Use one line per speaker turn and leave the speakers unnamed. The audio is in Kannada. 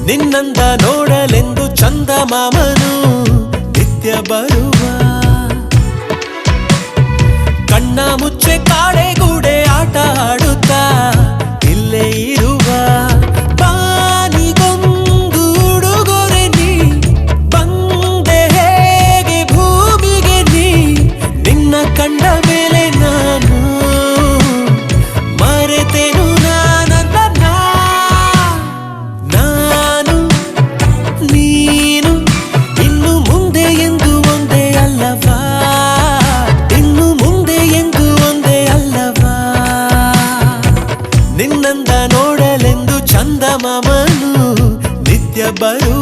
ನಿನ್ನಂದ ನೋಡಲೆಂದು ಚಂದಮಾಮನು ನಿತ್ಯ ಬರುವ ಕಣ್ಣ ಮುಚ್ಚೆ ಕಾಡೆಗೂಡೆ ಆಟ ಆಡುತ್ತಾ ಇಲ್ಲೇ ಇರುವ ಬಾನಿಗೊಂದು ಉಡುಗೊರೆ ನೀ ಬಂದೆ ಹೇಗೆ ಭೂಮಿಗೆ ನೀ ನಿನ್ನ ಕಂಡ ಮೇಲೆ ನಾನು ಮರೆತೆನು ನೀನು ಇನ್ನು ಮುಂದೆ ಎಂದು ಒಂದೇ ಅಲ್ಲವಾ ಇನ್ನು ಮುಂದೆ ಎಂದು ಒಂದೇ ಅಲ್ಲವಾ ನಿನ್ನಂದ ನೋಡಲೆಂದು ಚಂದಮಾಮನು ನಿತ್ಯ ಬರುವ